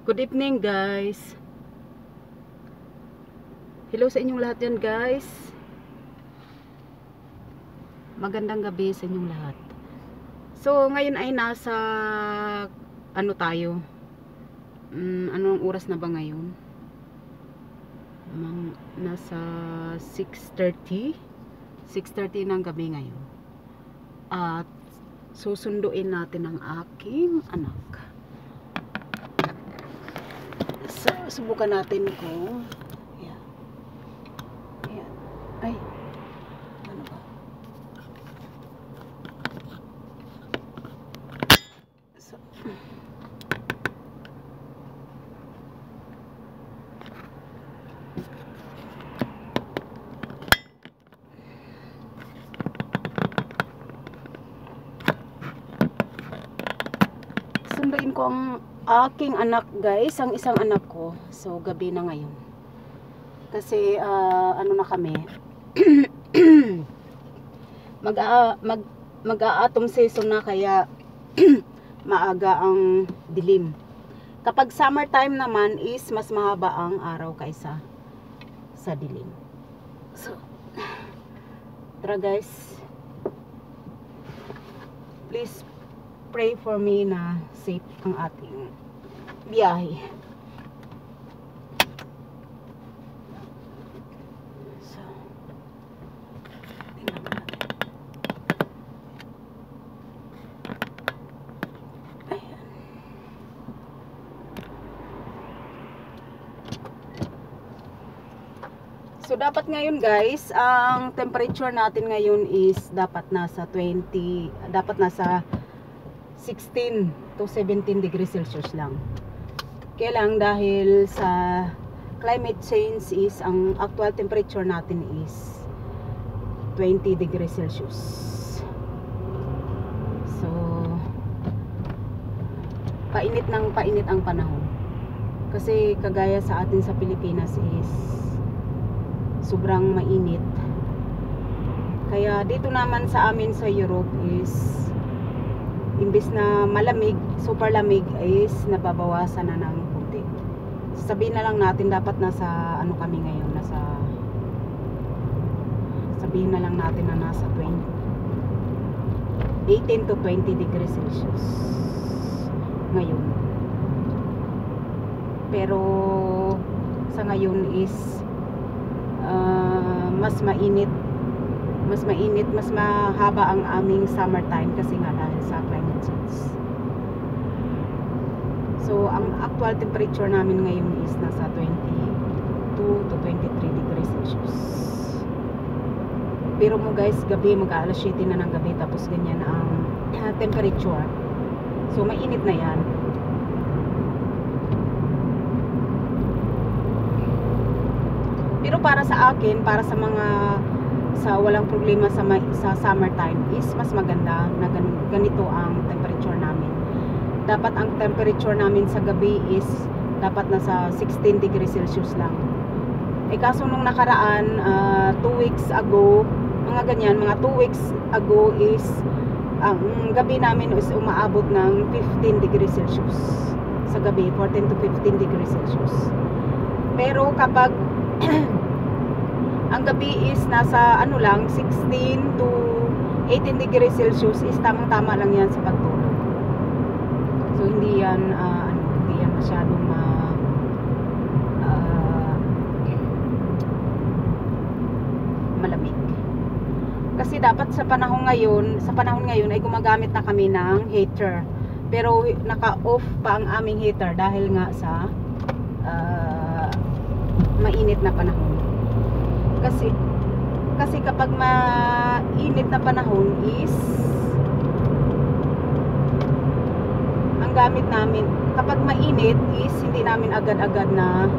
Good evening guys. Hello sa inyong lahat yan guys. Magandang gabi sa inyong lahat. So ngayon ay nasa ano tayo? Anong oras na ba ngayon? Nasa 6:30 ng gabi ngayon. At susunduin natin ang aking anak. So subukan natin kung ay, ano ba? So, sunduin ko ang aking anak guys, ang isang anak ko. So, gabi na ngayon. Kasi, ano na kami, mag-a-autumn season na kaya maaga ang dilim. Kapag summertime naman is mas mahaba ang araw kaysa sa dilim. So, tara guys. Please pray for me na safe ang ating biyahe. So dapat ngayon guys, ang temperature natin ngayon is dapat nasa 16 to 17 degrees Celsius lang. Kaya lang dahil sa climate change is ang actual temperature natin is 20 degrees Celsius. So painit ang panahon. Kasi kagaya sa atin sa Pilipinas is sobrang mainit. Kaya dito naman sa amin sa Europe is imbis na malamig, super lamig is nababawasan na ng konti. Sabihin na lang natin dapat nasa ano kami ngayon, sabihin na lang natin na nasa 18 to 20 degrees Celsius ngayon. Pero sa ngayon is mas mahaba ang aming summertime kasi nga dahil sa climate change. So ang actual temperature namin ngayon is nasa 22 to 23 degrees Celsius. Pero mo guys, gabi mag-aalas 7 na ng gabi tapos ganyan ang temperature. So mainit na yan. Pero para sa akin, para sa mga walang problema sa summertime is mas maganda na ganito ang temperature namin. Dapat ang temperature namin sa gabi is dapat nasa 16 degrees Celsius lang. Eh kaso nung nakaraan 2 weeks ago, mga 2 weeks ago is ang gabi namin is umaabot ng 15 degrees Celsius sa gabi, 14 to 15 degrees Celsius. Pero kapag ang gabi is nasa ano lang 16 to 18 degrees Celsius is tamang-tama lang yan sa pagtulog. So hindi yan masyadong malamig. Kasi dapat sa panahon ngayon ay gumagamit na kami ng heater. Pero naka-off pa ang aming heater dahil nga sa mainit na panahon. Kasi kapag mainit na panahon is ang gamit namin, kapag mainit is hindi namin agad-agad na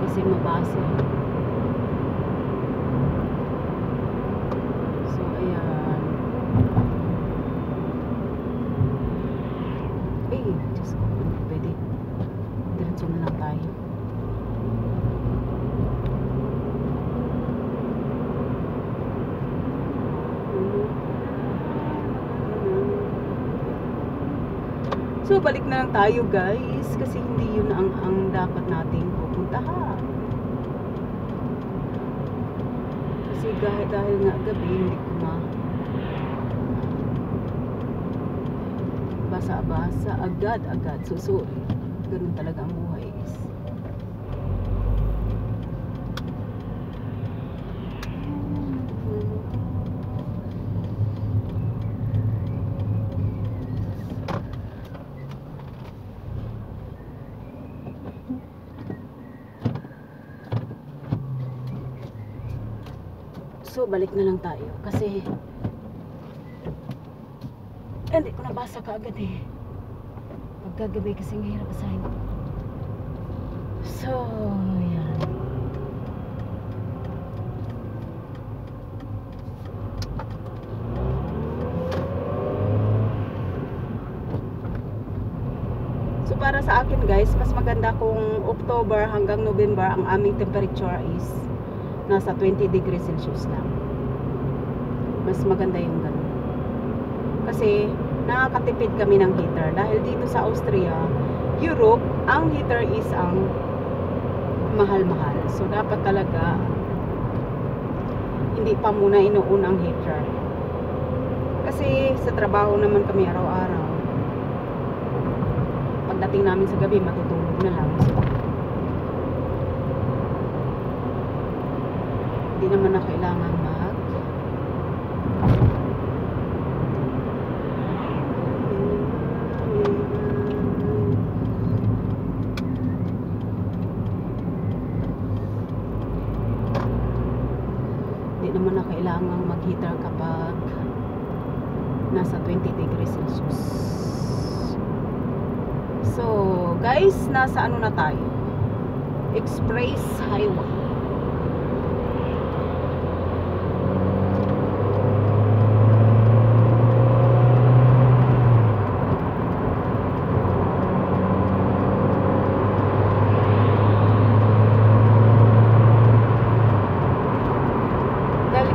kasi mabasa. So ayan. Diyos ko, pwede diretso na lang tayo. So balik na lang tayo guys, kasi hindi yun ang dapat nating pupuntahan. Kasi dahil nga gabi hindi ko basa-basa agad-agad. So ganun talaga ang buhay is. So balik na lang tayo kasi hindi ko nabasa kaagad eh. Pagkagabi kasi hirap basahin. So yan. So para sa akin guys, mas maganda kung October hanggang November ang aming temperature is nasa 20 degrees Celsius lang. Mas maganda yung ganun. Kasi nakakatipid kami ng heater. Dahil dito sa Austria, Europe, ang heater is ang mahal-mahal. So dapat talaga hindi pa muna inuuna ang heater. Kasi sa trabaho naman kami araw-araw. Pagdating namin sa gabi, matutulog na lang. So, hindi naman na kailangan mag-heater kapag nasa 20 degrees Celsius. So guys, nasa ano na tayo? Express Highway.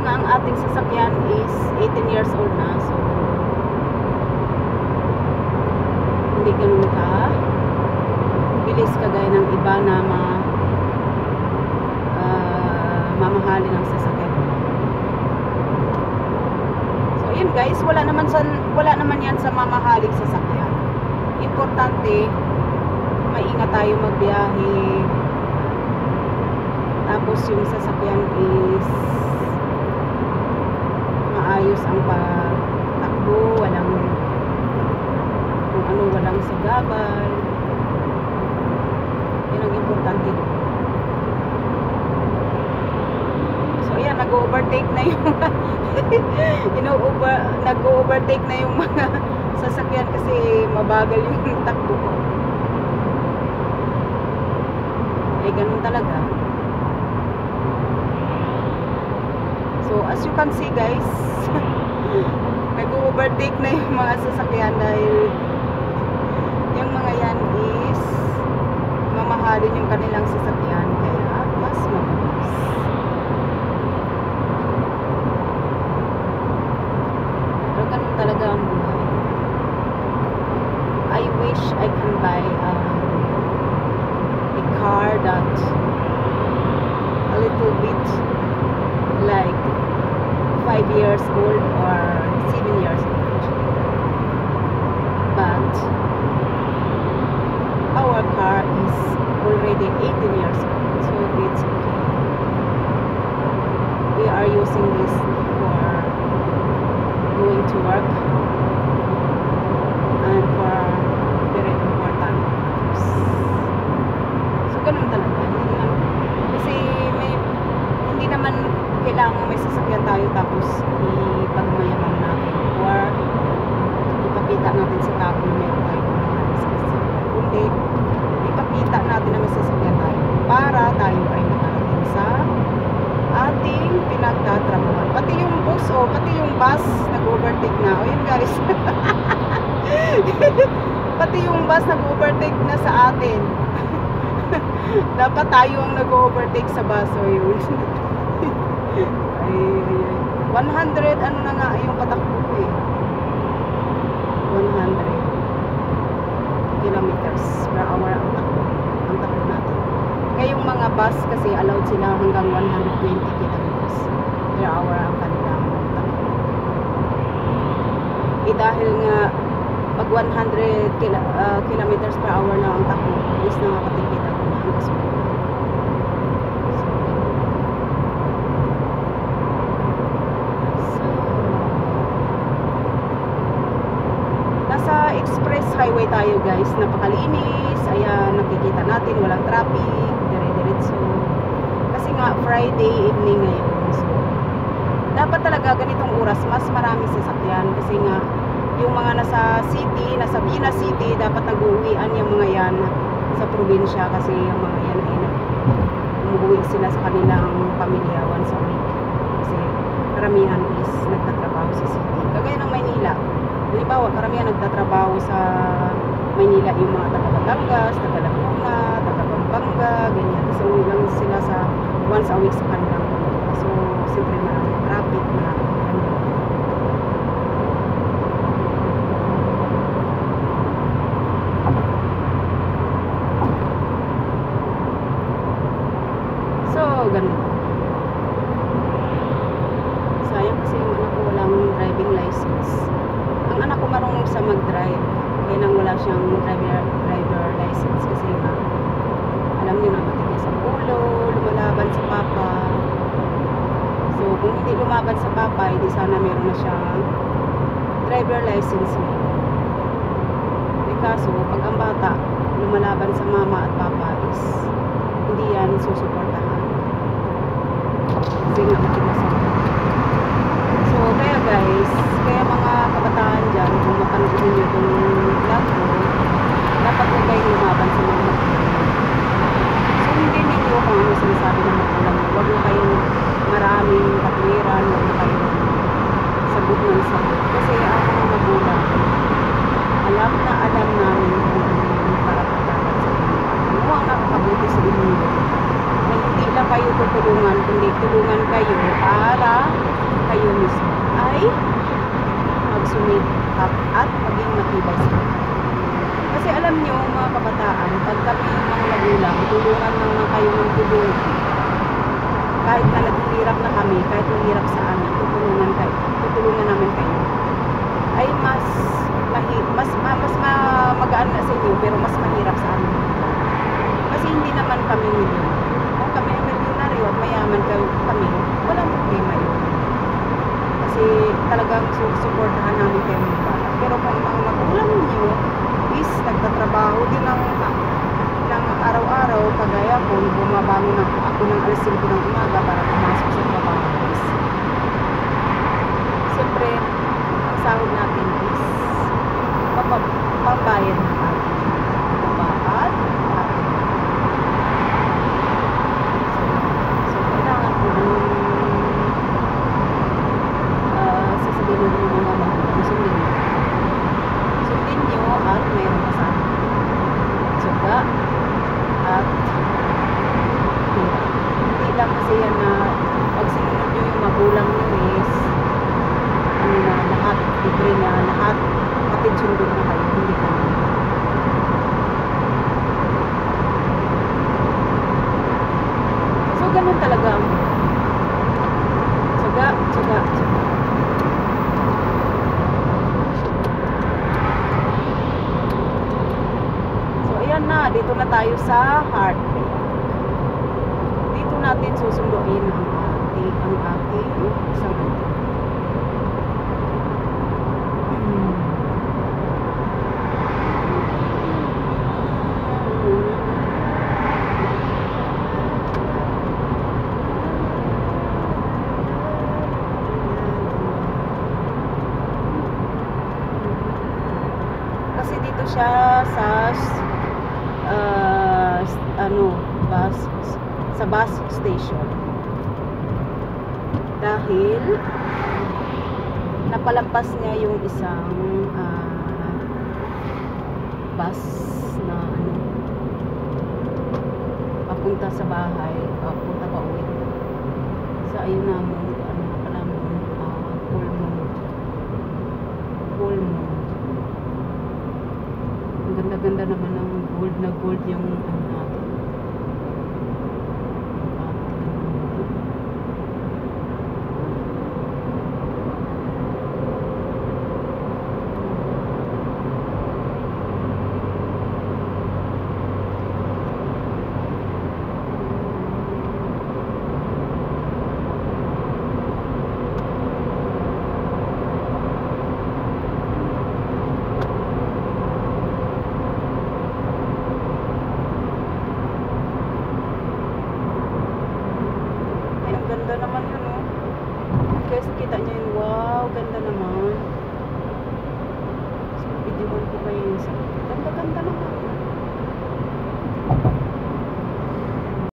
Ang ating sasakyan is 18 years old na, so hindi ganun ka bilis kagaya ng iba na mamahalin ng sasakyan. So yun guys, wala naman yan sa mamahaling sasakyan. Importante maingat tayo magbiyahe, tapos yung sasakyan is ayos ang pagtakbo, walang sagabal. Yan ang importante. So ayan, nag-overtake na yung nag-overtake na yung mga sasakyan kasi mabagal yung takbo ko. Eh ganun talaga. So as you can see guys, nag-overtake na yung mga sasakyan dahil yung mga yan is mamahalin yung kanilang sasakyan, kaya mas mabilis. Pero ganun talaga ang buhay. I wish I can buy a car that a little bit like 5 years old or 7 years old, but our car is already 18 years old, so it's okay. We are using this for going to work and for very important matters. So ganun talaga, kasi hindi naman kailangan may sasakyan tayo tapos ipagmayaman natin or ipakita natin sa tao na meron tayo ng sasakyan. Kundi ipakita natin na may sasakyan tayo para tayo ay makarating sa ating pinagtatrabahan. Pati yung bus pati yung bus nag-overtake na. O yun guys. Pati yung bus nag-overtake na sa atin. Dapat tayo ang nag-overtake sa bus. O yun. Ay, 100 ano na nga yung patakbo ko eh. 100. kilometers per hour ang takbo natin. Kaya yung mga bus kasi allowed sila hanggang 120 kilometers per hour ang kanilang takbo. Dahil nga pag 100 kilometers per hour lang ang takbo, is nakakatipid ako na ang gasolina. Nasa express highway tayo guys, napakalinis. Ayan, nakikita natin walang traffic, dire-diretso. Kasi nga Friday evening ngayon, so dapat talaga ganitong oras mas marami sasakyan kasi nga yung mga nasa city, nasa Bina City, dapat nag-uwian yung mga yan sa probinsya kasi yung mga yan ay umuwi sila sa kanilang pamilya once a week kasi karamihan is nagtatrabaho sa city. Kagaya ng Maynila, halimbawa karamihan nagtatrabaho sa Maynila, yung mga taga Batangas, taga Laguna, taga Pampanga, ganyan. Kasi uwi lang sila sa once a week sa kanilang pamilya. So siyempre maraming traffic, maraming ganun. Sayang kasi yung anak ko walang driving license. Ang anak ko marunong sa mag-drive, kaya nang wala siyang driver license kasi nga alam niyo na matigas ang ulo, lumalaban sa papa. So kung hindi lumaban sa papa, hindi sana meron na siyang driver license mo. Eh kaso pag ang bata lumalaban sa mama at papa is hindi yan susuportahan. Kasi nga matigas ang ulo. So kaya guys, kaya mga kabataan dyan, kung mapanood ninyo itong vlog ko, dapat huwag kayong lumaban sa mga magulang. So hindi ninyo kung ano sinasabi ng magulang. Huwag na kayong maraming katwiran, huwag na kayong sagot ng sagot. Kasi ang mga magulang, alam namin kung ano yung para-pagdapat sa inyo. Ano ang nakakabuti sa inyo? Ay hindi lang kayo tutulungan, kundi tulungan kayo para kayo mismo ay magsumikap at maging matibay sa buhay. Kasi alam nyo mga kabataan, pag kami mga magulang, tulungan lang kayo ng tulungan. Kahit na naghihirap na kami, kahit mahirap sa amin, tutulungan namin kayo. Ay mas magaan na sa inyo, pero mas mahirap sa amin. Kasi hindi naman kami milyonaryo. Kung kami ay milyonaryo at mayaman kami, walang problema yun. Kasi talagang susuportahan namin kayo mga bata. Pero kung mga magulang niyo is nagtatrabaho din ng araw-araw, kagaya ko, bumabangon ako ng alas 5 ng umaga para pumasok sa trabaho is siyempre ang sahod natin is pambayad ng ating babaat. So kailangan po sasabihin ng mga magulang, sundin nyo at mayroon kasama tsuga at hindi lang kasi yan na pag sinunod nyo yung magulang nyo is ano na lahat, libre na lahat, kapit sundin na kayo, hindi ka na. So ganun talaga ang tsuga. Dito na tayo sa heartbreak. Dito natin susunduin ang ating isang kasi dito siya sa bus station dahil napalampas niya yung isang bus na papunta sa bahay, papunta pa uwi. So ayun na mo full moon. Ang ganda Napakaganda naman ng gold na gold yung ano,